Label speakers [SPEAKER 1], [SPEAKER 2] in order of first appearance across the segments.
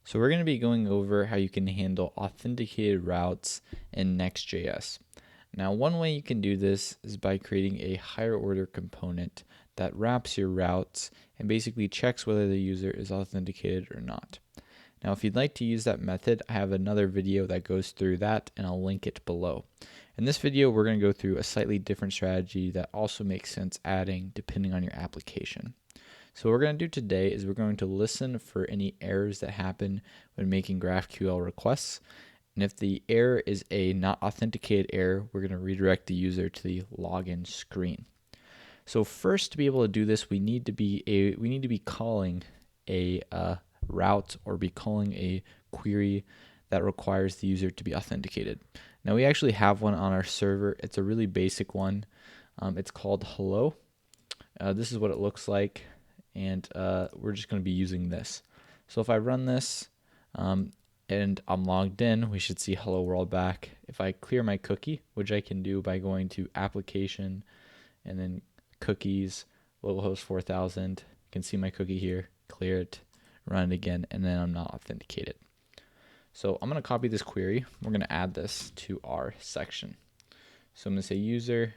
[SPEAKER 1] So we're going to be going over how you can handle authenticated routes in Next.js. Now, one way you can do this is by creating a higher order component that wraps your routes and basically checks whether the user is authenticated or not. Now, if you'd like to use that method, I have another video that goes through that, and I'll link it below. In this video, we're going to go through a slightly different strategy that also makes sense adding depending on your application. So what we're going to do today is we're going to listen for any errors that happen when making GraphQL requests. And if the error is a not authenticated error, we're going to redirect the user to the login screen. So first, to be able to do this, we need to be calling a route or be calling a query that requires the user to be authenticated. Now we actually have one on our server. It's a really basic one. It's called hello. This is what it looks like, and we're just going to be using this. So if I run this and I'm logged in, we should see hello world back. If I clear my cookie, which I can do by going to application and then cookies, localhost 4000, you can see my cookie here, clear it, run it again, and then I'm not authenticated. So I'm going to copy this query. We're going to add this to our section. So I'm going to say user,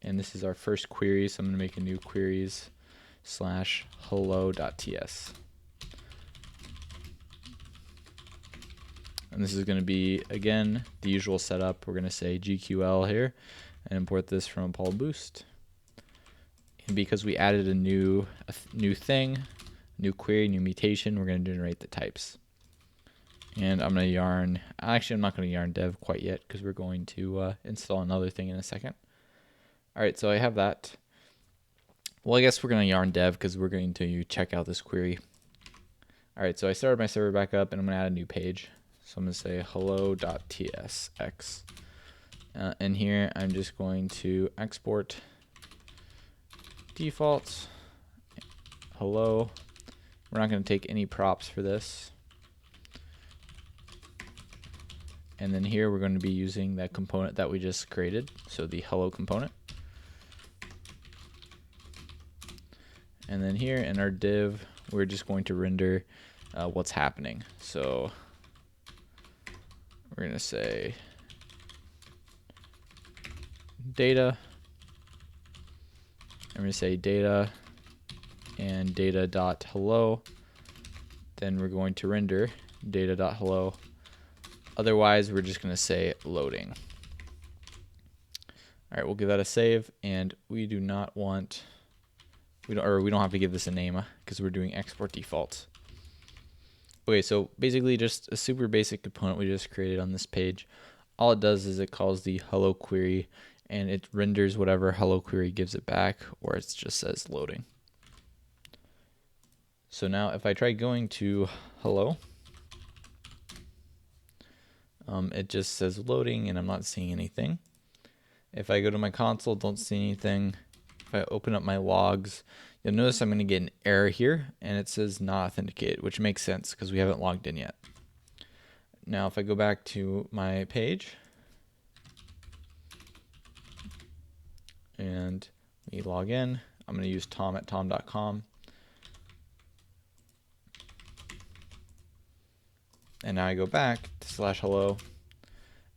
[SPEAKER 1] and this is our first query. So I'm going to make a new queries / hello.ts. And this is going to be, again, the usual setup. We're going to say GQL here and import this from Paul Boost. And because we added a new thing, new query, new mutation, we're going to generate the types. And I'm going to yarn, actually I'm not going to yarn dev quite yet because we're going to install another thing in a second. All right, so I have that. Well, I guess we're going to yarn dev because we're going to check out this query. All right, so I started my server back up and I'm going to add a new page. So I'm going to say hello.tsx. And here I'm just going to export defaults, hello. We're not going to take any props for this. And then here we're going to be using that component that we just created, so the hello component. And then here in our div, we're just going to render what's happening. So we're going to say data, and we're going to say data and data.hello. Then we're going to render data.hello. Otherwise, we're just going to say loading. All right, we'll give that a save, and we do not want, we don't have to give this a name because we're doing export defaults. Okay, so basically just a super basic component we just created on this page. All it does is it calls the hello query, and it renders whatever hello query gives it back, or it just says loading. So now if I try going to hello, it just says loading and I'm not seeing anything. If I go to my console, don't see anything. If I open up my logs, you'll notice I'm going to get an error here and it says not authenticated, which makes sense because we haven't logged in yet. Now if I go back to my page and we log in, I'm going to use tom@tom.com. And now I go back to /hello.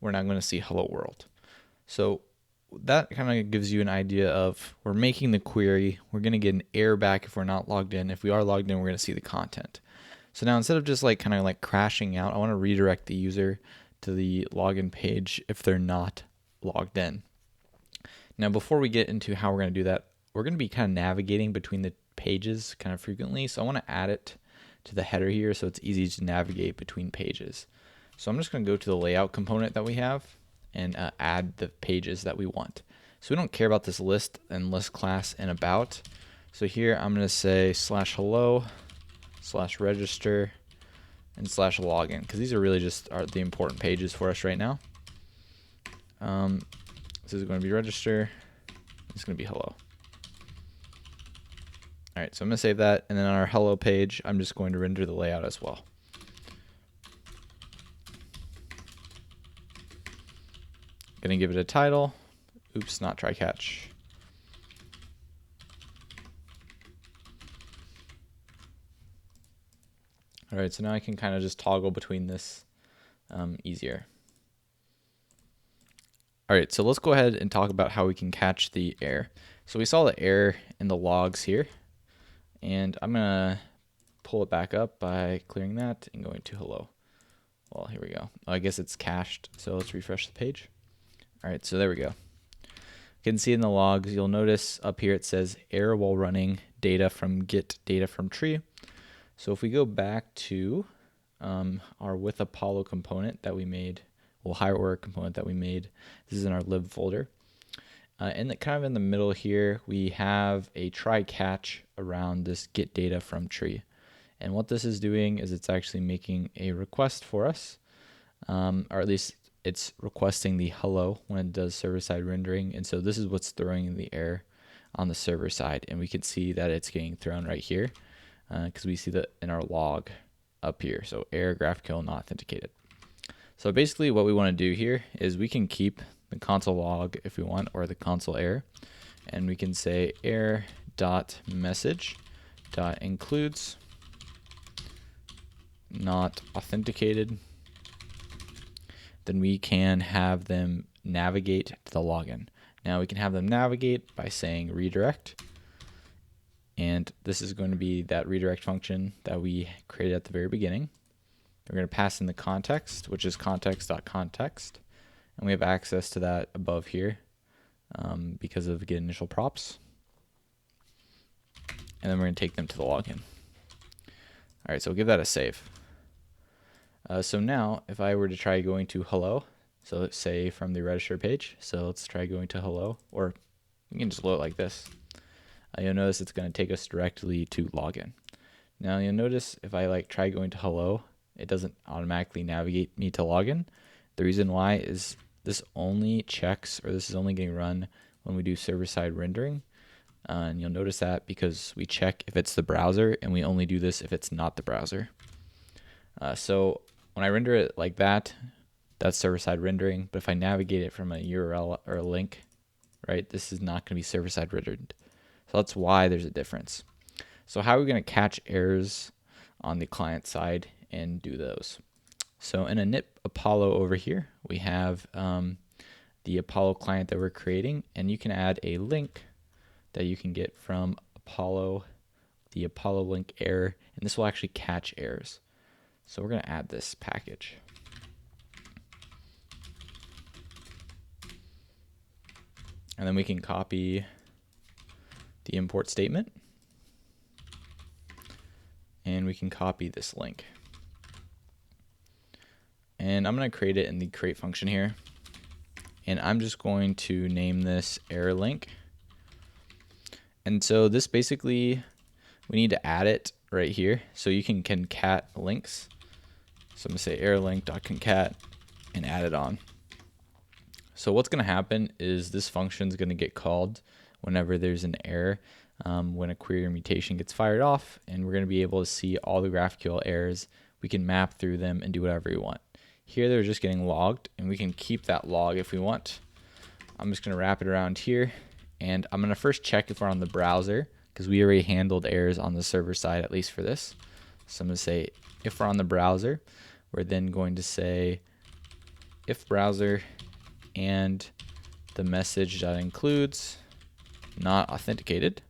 [SPEAKER 1] We're now going to see hello world. So that kind of gives you an idea of we're making the query. We're going to get an error back if we're not logged in. If we are logged in, we're going to see the content. So now instead of just like kind of like crashing out, I want to redirect the user to the login page if they're not logged in. Now, before we get into how we're going to do that, we're going to be kind of navigating between the pages kind of frequently. So I want to add it to the header here so it's easy to navigate between pages. So I'm just going to go to the layout component that we have and add the pages that we want. So we don't care about this list and list class and about. So here I'm going to say /hello, /register, and /login because these are really just the important pages for us right now. This is going to be register. It's going to be hello. All right, so I'm going to save that, and then on our hello page, I'm just going to render the layout as well. Going to give it a title. Oops, not try catch. All right, so now I can kind of just toggle between this easier. All right, so let's go ahead and talk about how we can catch the error. So we saw the error in the logs here, and I'm gonna pull it back up by clearing that and going to hello. Well, here we go. I guess it's cached, so let's refresh the page. All right, so there we go. You can see in the logs, you'll notice up here it says error while running data from get data from tree. So if we go back to our with Apollo component that we made, well, higher order component that we made, this is in our lib folder. And kind of in the middle here, we have a try catch around this get data from tree. And what this is doing is it's actually making a request for us, or at least it's requesting the hello when it does server-side rendering. And so this is what's throwing the error on the server side. And we can see that it's getting thrown right here because we see that in our log up here. So error GraphQL not authenticated. So basically what we want to do here is we can keep the console log if we want, or the console error. And we can say error.message.includes not authenticated. Then we can have them navigate to the login. Now we can have them navigate by saying redirect. And this is going to be that redirect function that we created at the very beginning. We're going to pass in the context, which is context.context. And we have access to that above here because of get initial props. And then we're going to take them to the login. All right, so we'll give that a save. So now if I were to try going to hello, so let's say from the register page, so let's try going to hello, or we can just load it like this. You'll notice it's going to take us directly to login. Now you'll notice if I try going to hello, it doesn't automatically navigate me to login. The reason why is this only checks, or this is only getting run when we do server-side rendering. And you'll notice that because we check if it's the browser, and we only do this if it's not the browser. So when I render it like that, that's server-side rendering. But if I navigate it from a URL or a link, right, this is not going to be server-side rendered. So that's why there's a difference. So how are we going to catch errors on the client side and do those? So in init Apollo over here, we have the Apollo client that we're creating, and you can add a link that you can get from Apollo, the Apollo link error, and this will actually catch errors. So we're going to add this package. And then we can copy the import statement. And we can copy this link. And I'm going to create it in the create function here. And I'm just going to name this error link. And so this basically, we need to add it right here. So you can concat links. So I'm going to say error link.concat and add it on. So what's going to happen is this function is going to get called whenever there's an error, when a query or mutation gets fired off, and we're going to be able to see all the GraphQL errors. We can map through them and do whatever we want. Here they're just getting logged, and we can keep that log if we want. I'm just going to wrap it around here, and I'm going to first check if we're on the browser, because we already handled errors on the server side, at least for this. So I'm going to say if we're on the browser, we're then going to say if browser and the message that includes not authenticated.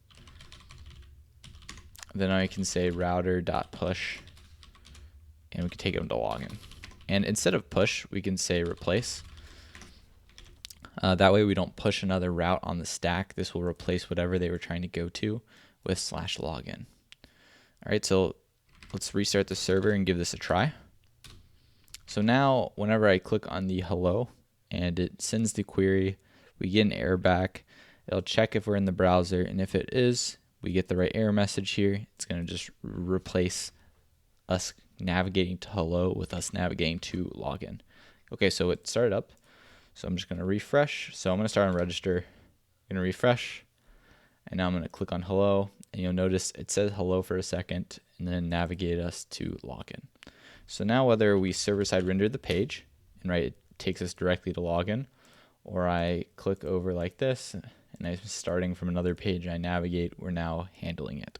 [SPEAKER 1] Then I can say router.push, and we can take them to login. And instead of push, we can say replace. That way we don't push another route on the stack. This will replace whatever they were trying to go to with /login. All right, so let's restart the server and give this a try. So now whenever I click on the hello and it sends the query, we get an error back. It'll check if we're in the browser, and if it is, we get the right error message here. It's going to just replace us navigating to hello with us navigating to login. Okay, so it started up. So I'm just going to refresh. So I'm going to start on register. I'm going to refresh. And now I'm going to click on hello. And you'll notice it says hello for a second and then navigate us to login. So now whether we server-side render the page, and right, it takes us directly to login, or I click over like this and I'm starting from another page and I navigate, we're now handling it.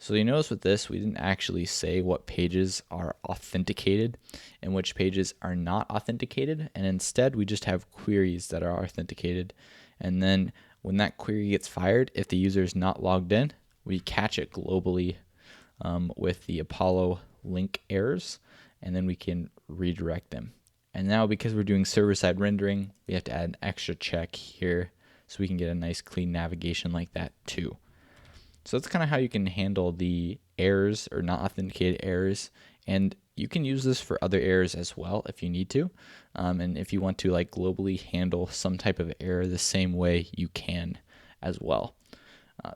[SPEAKER 1] So you notice with this, we didn't actually say what pages are authenticated and which pages are not authenticated. And instead, we just have queries that are authenticated. And then when that query gets fired, if the user is not logged in, we catch it globally with the Apollo link errors, and then we can redirect them. And now because we're doing server-side rendering, we have to add an extra check here so we can get a nice clean navigation like that too. So that's kind of how you can handle the errors or not authenticated errors. And you can use this for other errors as well if you need to. And if you want to like globally handle some type of error the same way, you can as well.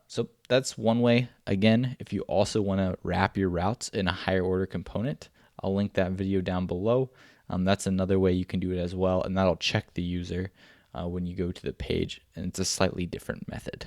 [SPEAKER 1] So that's one way. Again, if you also want to wrap your routes in a higher order component, I'll link that video down below. That's another way you can do it as well, and that'll check the user when you go to the page, and it's a slightly different method.